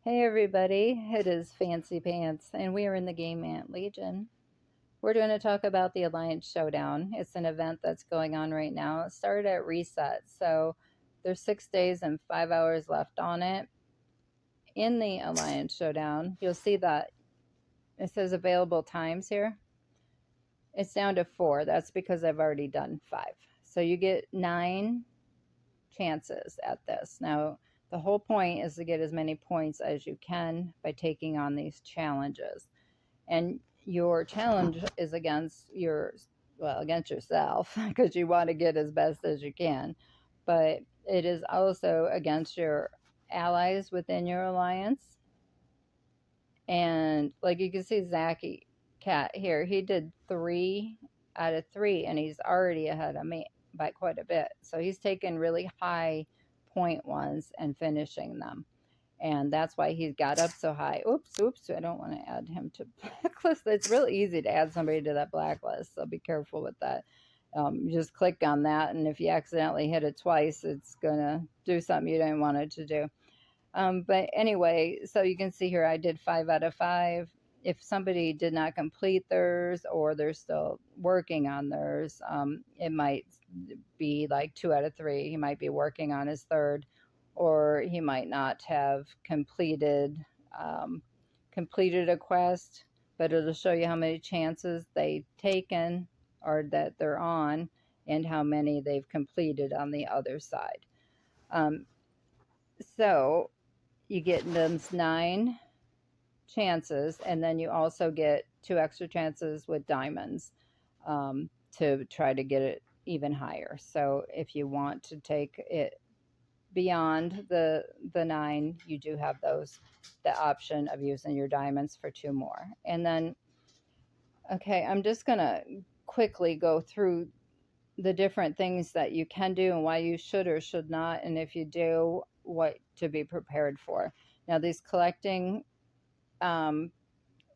Hey everybody, it is Fancy Pants, and we are in the game Ant Legion. We're going to talk about the Alliance Showdown. It's an event that's going on right now. It started at reset, so there's 6 days and 5 hours left on it. In the Alliance Showdown, you'll see that it says available times here. It's down to 4. That's because I've already done 5. So you get 9 chances at this. Now, the whole point is to get as many points as you can by taking on these challenges. And your challenge is against yourself because you want to get as best as you can, but it is also against your allies within your alliance. And like you can see Zachy Cat here, he did 3 out of 3 and he's already ahead of me by quite a bit, so he's taken really high point ones and finishing them, and that's why he got up so high. Oops, I don't want to add him to blacklist. It's really easy to add somebody to that blacklist, so be careful with that. You just click on that, and if you accidentally hit it twice, it's gonna do something you didn't want it to do. But anyway, so you can see here I did 5 out of 5. If somebody did not complete theirs or they're still working on theirs, it might be like 2 out of 3. He might be working on his third, or he might not have completed a quest, but it'll show you how many chances they've taken or that they're on and how many they've completed on the other side. So you get those 9 chances, and then you also get 2 extra chances with diamonds to try to get it even higher. So if you want to take it beyond the 9, you do have the option of using your diamonds for 2 more. And then, okay, I'm just gonna quickly go through the different things that you can do and why you should or should not, and if you do, what to be prepared for. Now, these collecting,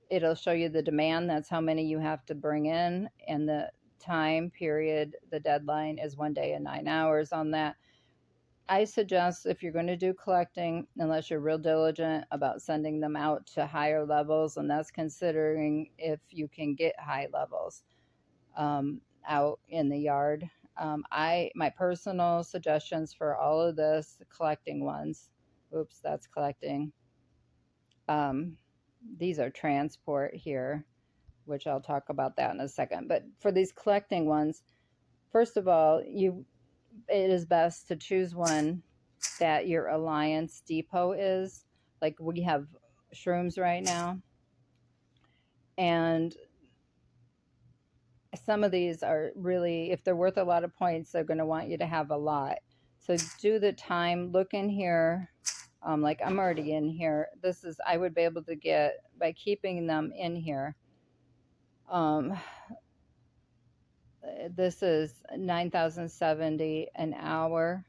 it'll show you the demand. That's how many you have to bring in, and the time period, the deadline is 1 day and 9 hours on that. I suggest if you're going to do collecting, unless you're real diligent about sending them out to higher levels, and that's considering if you can get high levels out in the yard. My personal suggestions for all of this collecting ones. Oops, that's collecting. These are transport here, which I'll talk about that in a second. But for these collecting ones, first of all, it is best to choose one that your alliance depot is. Like we have shrooms right now, and some of these are really, if they're worth a lot of points, they're going to want you to have a lot. So do the time, look in here. Like I'm already in here. I would be able to get, by keeping them in here, this is 9,070 an hour.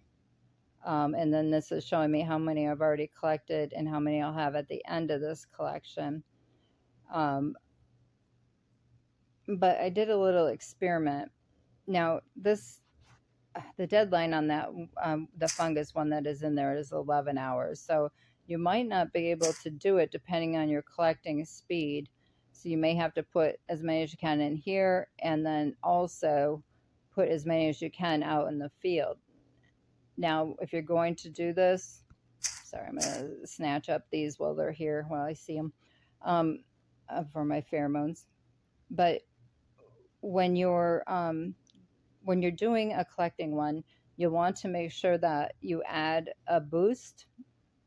And then this is showing me how many I've already collected and how many I'll have at the end of this collection. But I did a little experiment. Now, the deadline on that, the fungus one that is in there is 11 hours. So you might not be able to do it depending on your collecting speed. So you may have to put as many as you can in here, and then also put as many as you can out in the field. Now, if you're going to do this, sorry, I'm going to snatch up these while they're here, while I see them, for my pheromones. But when you're doing a collecting one, you'll want to make sure that you add a boost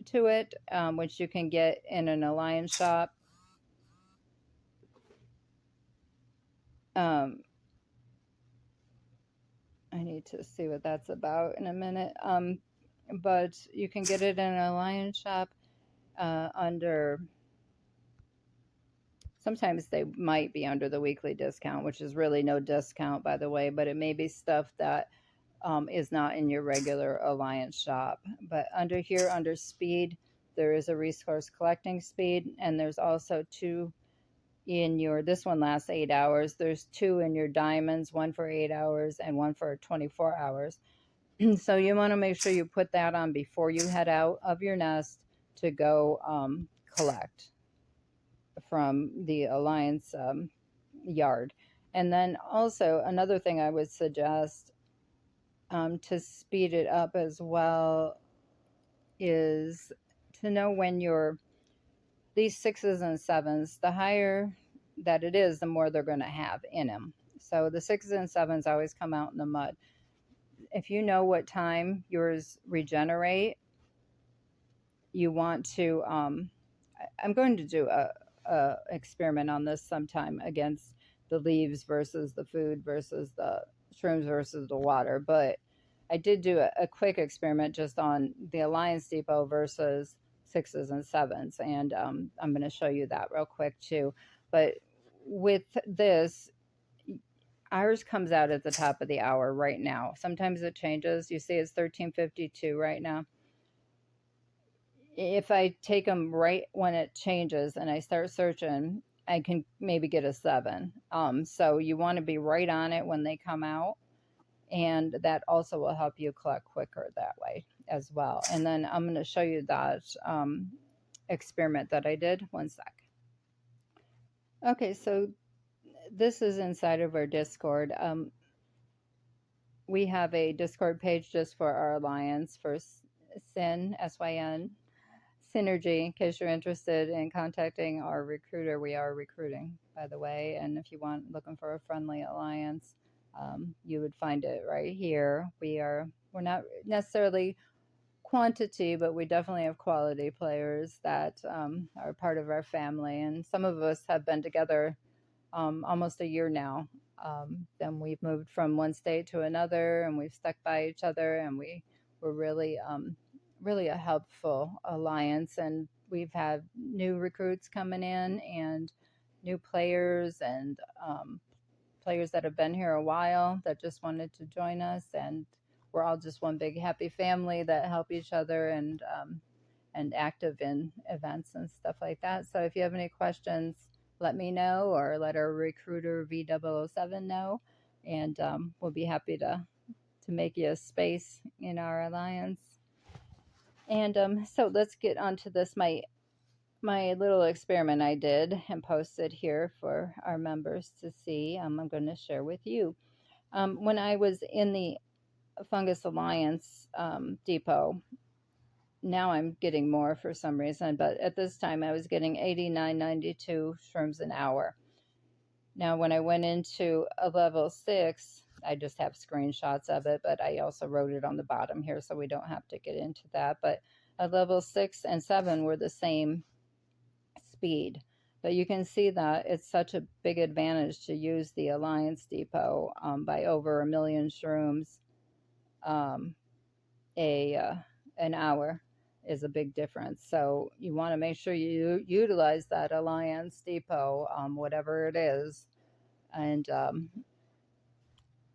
to it, which you can get in an alliance shop. I need to see what that's about in a minute. But you can get it in an alliance shop under, sometimes they might be under the weekly discount, which is really no discount, by the way, but it may be stuff that is not in your regular alliance shop. But under here, under speed, there is a resource collecting speed, and there's also 2 in your, this one lasts 8 hours. There's 2 in your diamonds, one for 8 hours and one for 24 hours. So you want to make sure you put that on before you head out of your nest to go collect from the Alliance yard. And then also another thing I would suggest to speed it up as well is to know when you're these sixes and sevens, the higher that it is, the more they're going to have in them. So the sixes and sevens always come out in the mud. If you know what time yours regenerate, you want to I'm going to do a experiment on this sometime against the leaves versus the food versus the shrooms versus the water, but I did do a quick experiment just on the Alliance Depot versus sixes and sevens, and I'm going to show you that real quick too. But with this, ours comes out at the top of the hour right now. Sometimes it changes. You see it's 13:52 right now. If I take them right when it changes and I start searching, I can maybe get a 7. So you want to be right on it when they come out, and that also will help you collect quicker that way as well. And then I'm going to show you that experiment that I did. One sec. Okay, so this is inside of our Discord. We have a Discord page just for our alliance for SYN, SYN, Synergy, in case you're interested in contacting our recruiter. We are recruiting, by the way, and if you want looking for a friendly alliance, you would find it right here. We're not necessarily quantity, but we definitely have quality players that are part of our family, and some of us have been together almost a year now. Then we've moved from one state to another, and we've stuck by each other, and we were really really a helpful alliance. And we've had new recruits coming in and new players, and players that have been here a while that just wanted to join us, and we're all just one big happy family that help each other and active in events and stuff like that. So if you have any questions, let me know, or let our recruiter V007 know, and we'll be happy to make you a space in our alliance. And so let's get on to this, my little experiment I did and posted here for our members to see. I'm going to share with you. When I was in the Fungus Alliance depot, now I'm getting more for some reason, but at this time I was getting 89.92 shrooms an hour. Now, when I went into a level 6, I just have screenshots of it, but I also wrote it on the bottom here so we don't have to get into that. But a level 6 and 7 were the same speed. But you can see that it's such a big advantage to use the Alliance Depot by over 1,000,000 shrooms an hour is a big difference. So you want to make sure you utilize that Alliance Depot, whatever it is. And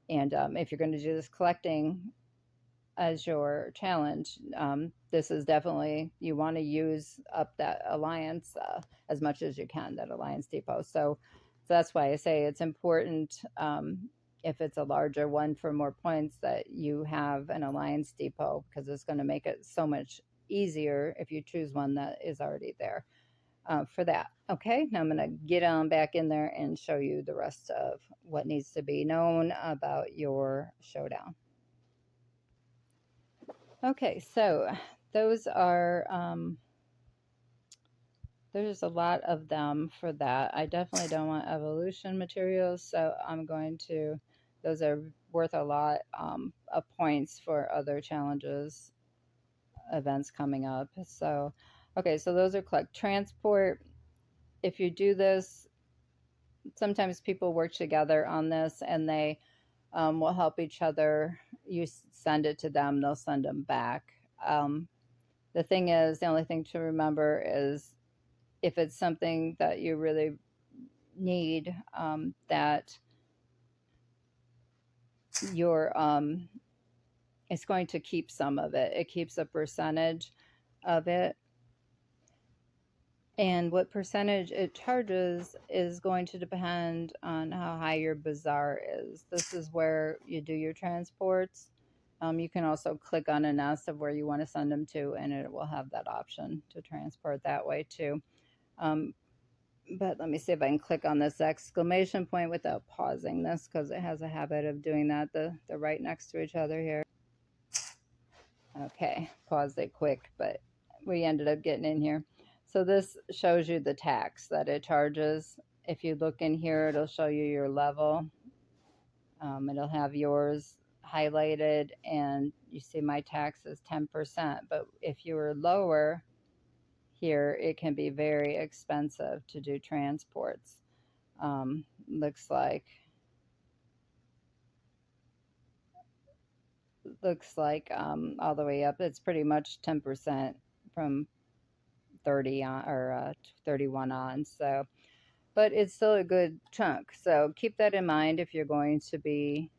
if you're going to do this collecting as your challenge, this is definitely, you want to use up that Alliance as much as you can, that Alliance Depot. So that's why I say it's important, if it's a larger one for more points, that you have an Alliance Depot, because it's going to make it so much easier if you choose one that is already there for that. Okay, now I'm going to get on back in there and show you the rest of what needs to be known about your Showdown. Okay, so those are, there's a lot of them for that. I definitely don't want evolution materials, so I'm going to, those are worth a lot of points for other challenges, events coming up. So, okay, so those are collect. Transport, if you do this, sometimes people work together on this, and they will help each other. You send it to them, they'll send them back. The thing is, the only thing to remember is if it's something that you really need, that your it's going to keep some of it. It keeps a percentage of it. And what percentage it charges is going to depend on how high your bazaar is. This is where you do your transports. You can also click on a nest of where you want to send them to, and it will have that option to transport that way too. Um, but let me see if I can click on this exclamation point without pausing this, because it has a habit of doing that. They're right next to each other here. Okay, paused it quick, but we ended up getting in here. So this shows you the tax that it charges. If you look in here, it'll show you your level. It'll have yours highlighted, and you see my tax is 10%. But if you were lower here, it can be very expensive to do transports. Looks like all the way up, it's pretty much 10% from 30 on, or 31 on. So, but it's still a good chunk. So keep that in mind if you're going to be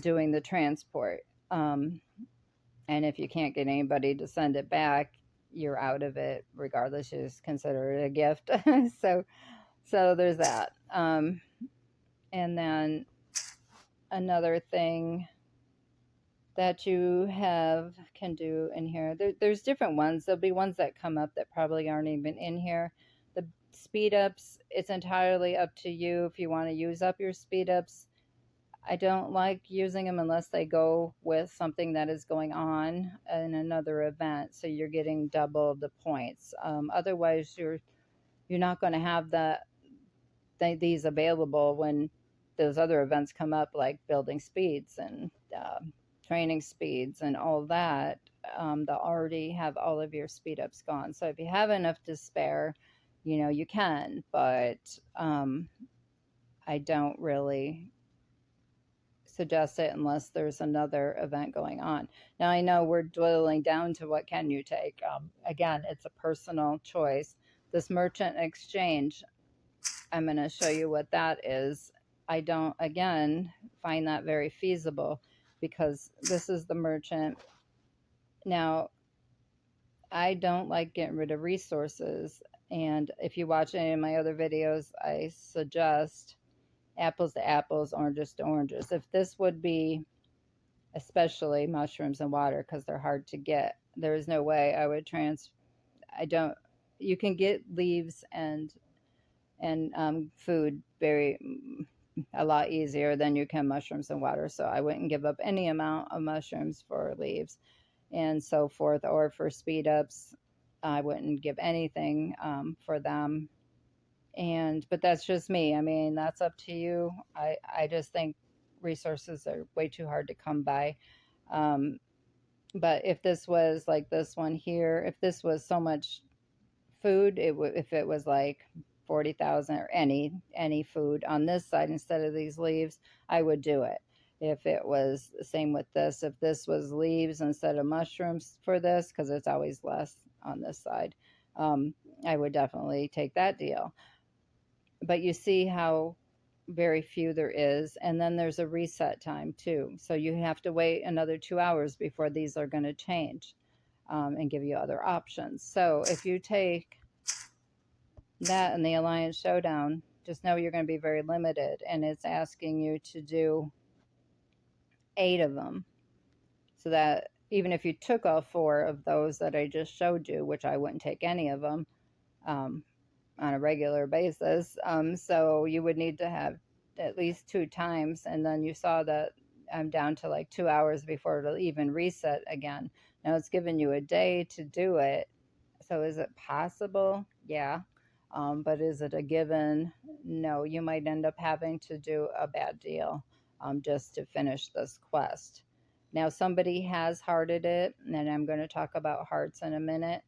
doing the transport. And if you can't get anybody to send it back, you're out of it regardless. You just consider it a gift. so there's that. And then another thing that you can do in here, there's different ones. There'll be ones that come up that probably aren't even in here. The speed ups, it's entirely up to you if you want to use up your speed ups. I don't like using them unless they go with something that is going on in another event, so you're getting double the points. Otherwise, you're not going to have these available when those other events come up, like building speeds and training speeds and all that. They'll already have all of your speed ups gone. So if you have enough to spare, you can, but I don't really suggest it unless there's another event going on. Now, I know we're dwindling down to what can you take. Again, it's a personal choice. This merchant exchange, I'm going to show you what that is. I don't, again, find that very feasible, because this is the merchant. Now, I don't like getting rid of resources. And if you watch any of my other videos, I suggest apples to apples, oranges to oranges. If this would be, especially mushrooms and water, because they're hard to get, there is no way I would you can get leaves and food a lot easier than you can mushrooms and water. So I wouldn't give up any amount of mushrooms for leaves and so forth, or for speed ups. I wouldn't give anything for them. But that's just me. I mean, that's up to you. I just think resources are way too hard to come by. But if this was like this one here, if this was so much food, if it was like 40,000 or any food on this side instead of these leaves, I would do it. If it was the same with this, if this was leaves instead of mushrooms for this, because it's always less on this side, I would definitely take that deal. But you see how very few there is, and then there's a reset time too, so you have to wait another 2 hours before these are going to change and give you other options. So if you take that in the Alliance Showdown, just know you're going to be very limited, and it's asking you to do 8 of them. So that even if you took all 4 of those that I just showed you, which I wouldn't take any of them on a regular basis, so you would need to have at least 2 times, and then you saw that I'm down to like 2 hours before it'll even reset again. Now it's given you a day to do it, so is it possible? Yeah. But is it a given? No. You might end up having to do a bad deal just to finish this quest. Now, somebody has hearted it, and I'm going to talk about hearts in a minute.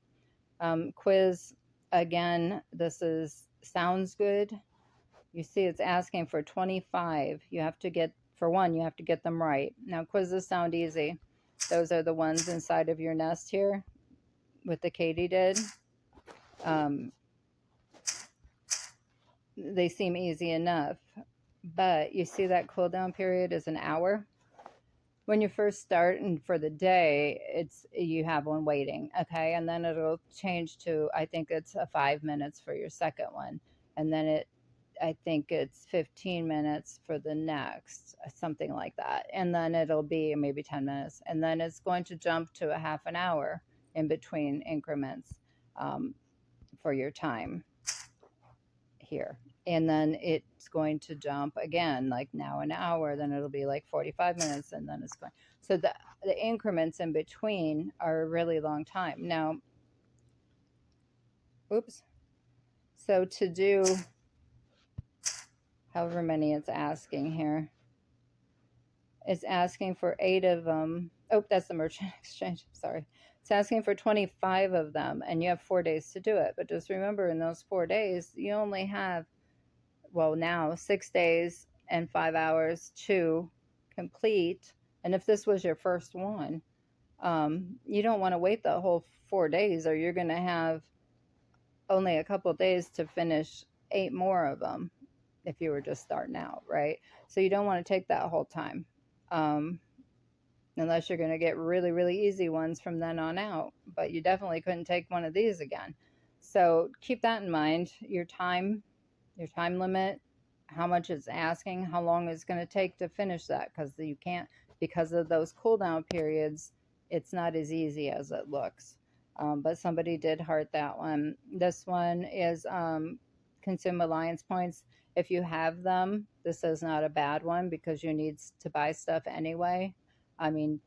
Quiz, again, sounds good. You see it's asking for 25. You have to get them right. Now, quizzes sound easy. Those are the ones inside of your nest here with the katydid. They seem easy enough, but you see that cooldown period is an hour. When you first start and for the day, you have one waiting, okay, and then it'll change to, I think it's 5 minutes for your second one, and then I think it's 15 minutes for the next, something like that. And then it'll be maybe 10 minutes. And then it's going to jump to a half an hour in between increments um, for your time here. And then it's going to jump again, like now an hour, then it'll be like 45 minutes, and then it's going. So the increments in between are a really long time. Now, oops. So to do however many it's asking here, it's asking for 8 of them. Oh, that's the merchant exchange. Sorry. It's asking for 25 of them, and you have 4 days to do it. But just remember, in those 4 days, you only have, well, now 6 days and 5 hours to complete. And if this was your first one, you don't want to wait the whole 4 days, or you're going to have only a couple days to finish 8 more of them if you were just starting out, right? So you don't want to take that whole time. Unless you're going to get really, really easy ones from then on out. But you definitely couldn't take one of these again. So keep that in mind. Your time limit, how much it's asking, how long it's going to take to finish that, because you can't, because of those cooldown periods, it's not as easy as it looks. But somebody did heart that one. This one is consume alliance points. If you have them, this is not a bad one because you need to buy stuff anyway. I mean,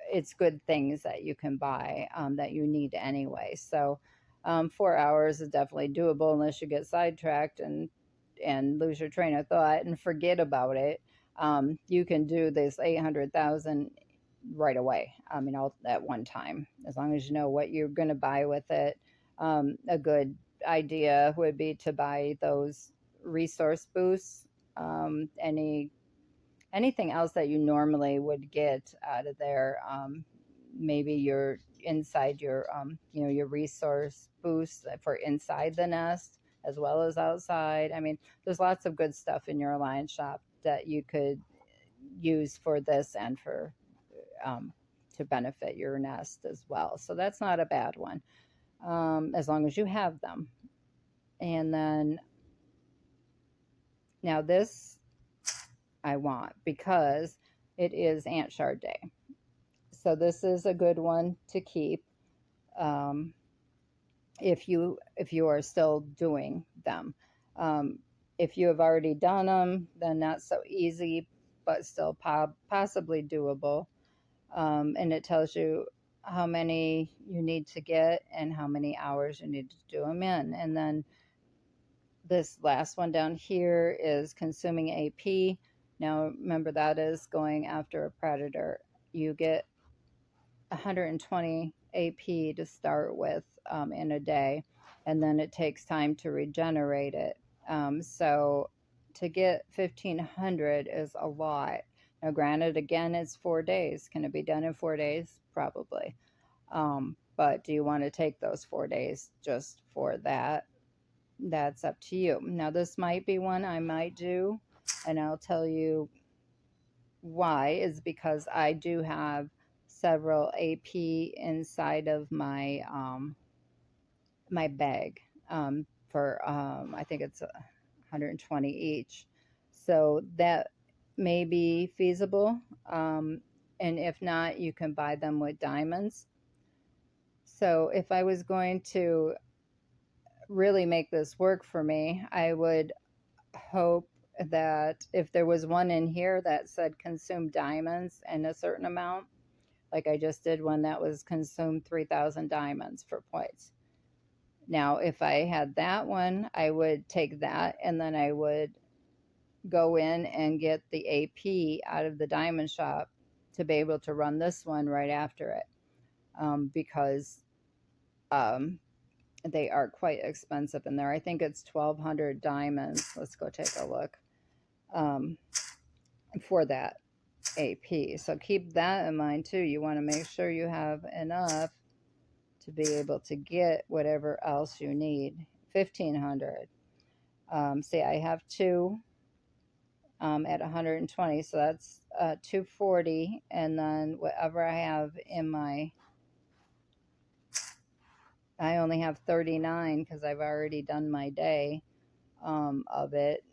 it's good things that you can buy that you need anyway. So 4 hours is definitely doable unless you get sidetracked and lose your train of thought and forget about it. You can do this 800,000 right away. I mean, all at one time, as long as you know what you're going to buy with it. A good idea would be to buy those resource boosts. Anything else that you normally would get out of there. Maybe your inside your your resource boost for inside the nest as well as outside. I mean, there's lots of good stuff in your alliance shop that you could use for this and for to benefit your nest as well. So that's not a bad one, as long as you have them. And then now this I want because it is Ant Shard Day. So this is a good one to keep um, if you are still doing them. If you have already done them, then not so easy, but still possibly doable. And it tells you how many you need to get and how many hours you need to do them in. And then this last one down here is consuming AP. Now remember, that is going after a predator. You get 120 AP to start with in a day, and then it takes time to regenerate it. So to get 1,500 is a lot. Now, granted, again, it's 4 days. Can it be done in 4 days? Probably. But do you want to take those 4 days just for that? That's up to you. Now, this might be one I might do, and I'll tell you why, is because I do have several AP inside of my my bag for I think it's 120 each. So that may be feasible. And if not, you can buy them with diamonds. So if I was going to really make this work for me, I would hope that if there was one in here that said consume diamonds and a certain amount, like I just did one that was consumed 3,000 diamonds for points. Now, if I had that one, I would take that and then I would go in and get the AP out of the diamond shop to be able to run this one right after it, because they are quite expensive in there. I think it's 1,200 diamonds. Let's go take a look for that AP. So keep that in mind too. You want to make sure you have enough to be able to get whatever else you need. 1,500. See, I have two at 120, so that's 240, and then whatever I have in my, I only have 39 because I've already done my day. of it.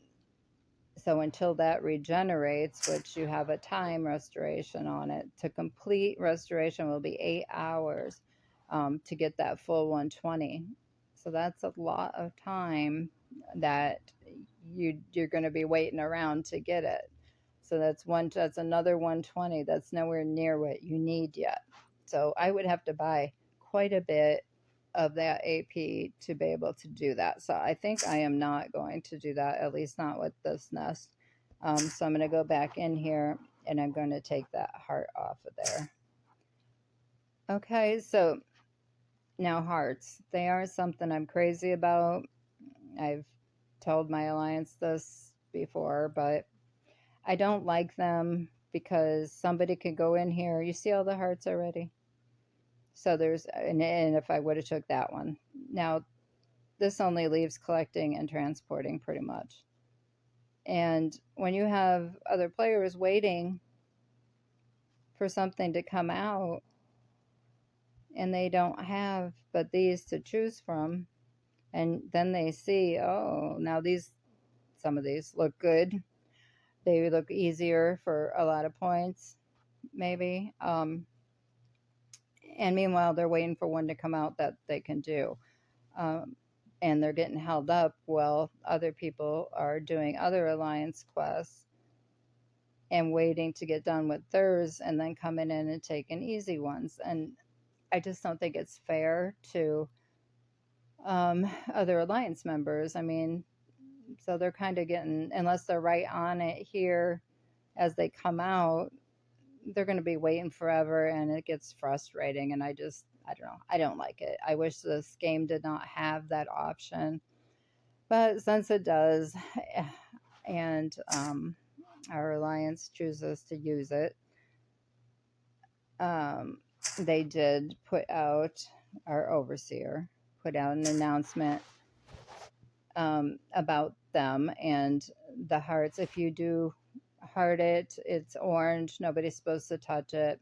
So until that regenerates, which you have a time restoration on it, to complete restoration will be 8 hours to get that full 120. So that's a lot of time that you're going to be waiting around to get it. So that's another 120. That's nowhere near what you need yet. So I would have to buy quite a bit of that AP to be able to do that. So I think I am not going to do that, at least not with this nest. So I'm going to go back in here and I'm going to take that heart off of there. Okay, so now hearts. They are something I'm crazy about. I've told my alliance this before, but I don't like them because somebody could go in here. You see all the hearts already? So and if I would have took that one. Now, this only leaves collecting and transporting pretty much. And when you have other players waiting for something to come out and they don't have but these to choose from, and then they see, oh, now some of these look good. They look easier for a lot of points, maybe. And meanwhile, they're waiting for one to come out that they can do. Um, and they're getting held up while other people are doing other alliance quests and waiting to get done with theirs and then coming in and taking easy ones. And I just don't think it's fair to other alliance members. I mean, so they're kind of getting, unless they're right on it here as they come out, they're going to be waiting forever and it gets frustrating. And I don't know. I don't like it. I wish this game did not have that option. But since it does, and our alliance chooses to use it, they did put out, our overseer put out an announcement about them and the hearts. If you do heart it, it's orange. Nobody's supposed to touch it.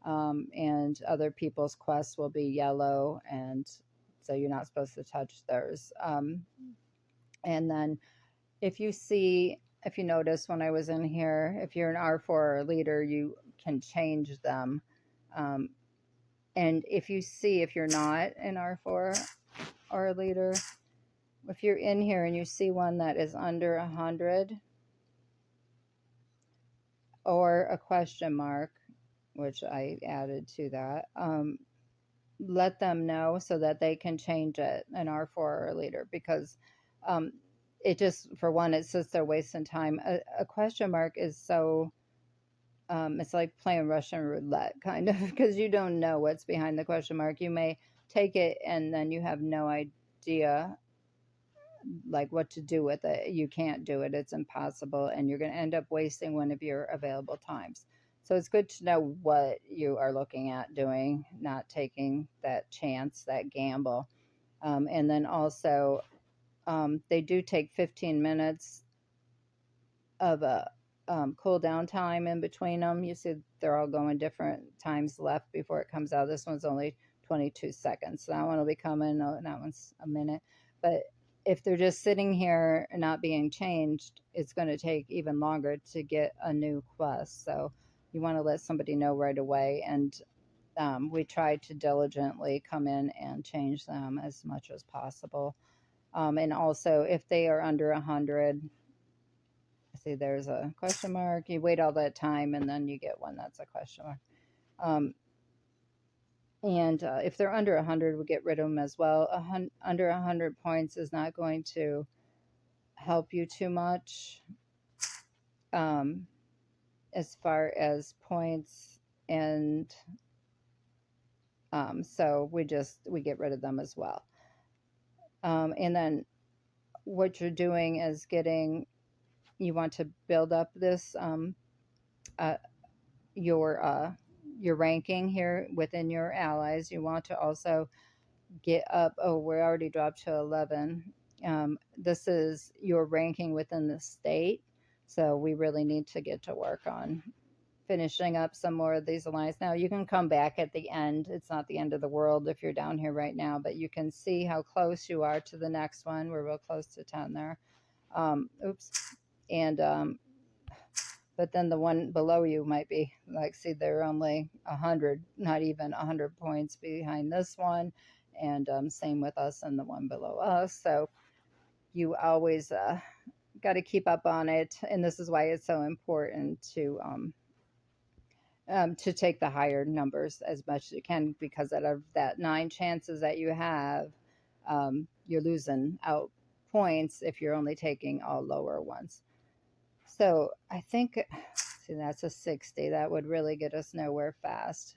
And other people's quests will be yellow, and so you're not supposed to touch theirs. And then if you notice when I was in here, if you're an R4 leader, you can change them. And if you're not an R4 or a leader, if you're in here and you see one that is under 100 or a question mark, which I added to that, let them know so that they can change it, an R4 or a leader, because it just, for one, it says they're wasting time. A question mark is so, it's like playing Russian roulette, kind of, because you don't know what's behind the question mark. You may take it and then you have no idea like what to do with it. You can't do it. It's impossible. And you're going to end up wasting one of your available times. So it's good to know what you are looking at doing, not taking that chance, that gamble. And then also, they do take 15 minutes of a cool down time in between them. You see, they're all going different times left before it comes out. This one's only 22 seconds. So that one will be coming. Oh, that one's a minute. But if they're just sitting here and not being changed, it's going to take even longer to get a new quest. So you want to let somebody know right away. And we try to diligently come in and change them as much as possible. And also, if they are under 100, see, there's a question mark. You wait all that time, and then you get one that's a question mark. And if they're under 100, we get rid of them as well. Under 100 points is not going to help you too much as far as points. And so we get rid of them as well. And then what you're doing is you want to build up this your ranking here within your allies. You want to also get up. Oh, we're already dropped to 11. This is your ranking within the state, so we really need to get to work on finishing up some more of these lines. Now you can come back at the end. It's not the end of the world if you're down here right now, but you can see how close you are to the next one. We're real close to 10 there. Oops. And but then the one below you might be like, see, they're only 100, not even 100 points behind this one. And same with us and the one below us. So you always got to keep up on it. And this is why it's so important to take the higher numbers as much as you can, because out of that 9 chances that you have, you're losing out points if you're only taking all lower ones. So I think, see, that's a 60. That would really get us nowhere fast.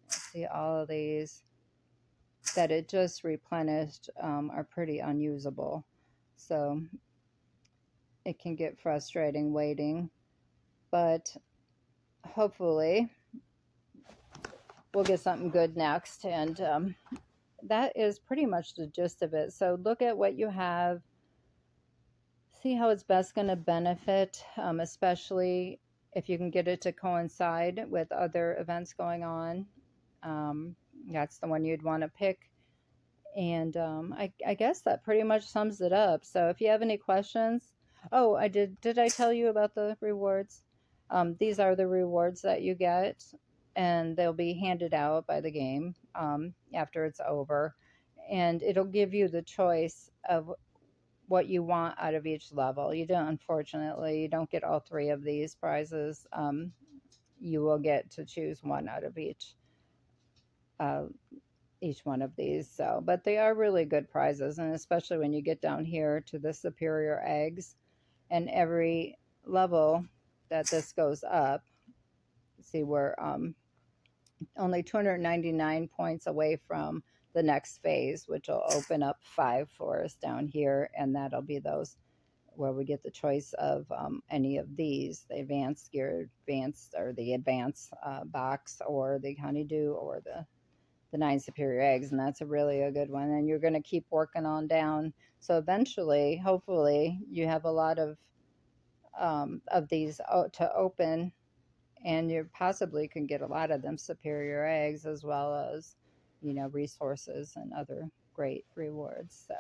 See, all of these that it just replenished are pretty unusable. So it can get frustrating waiting, but hopefully we'll get something good next. And that is pretty much the gist of it. So look at what you have, see how it's best going to benefit, especially if you can get it to coincide with other events going on. That's the one you'd want to pick. And I guess that pretty much sums it up. So if you have any questions, oh, did I tell you about the rewards? These are the rewards that you get, and they'll be handed out by the game after it's over. And it'll give you the choice of what you want out of each level. You don't, unfortunately, you don't get all 3 of these prizes. You will get to choose one out of uh, each one of these. So, but they are really good prizes, and especially when you get down here to the superior eggs, and every level that this goes up, see, we're only 299 points away from the next phase, which will open up 5 for us down here, and that'll be those where we get the choice of any of these, the advanced gear, advanced, or the advanced box, or the honeydew, or the 9 superior eggs. And that's a good one, and you're going to keep working on down. So eventually, hopefully, you have a lot of these to open, and you possibly can get a lot of them superior eggs, as well as resources and other great rewards. So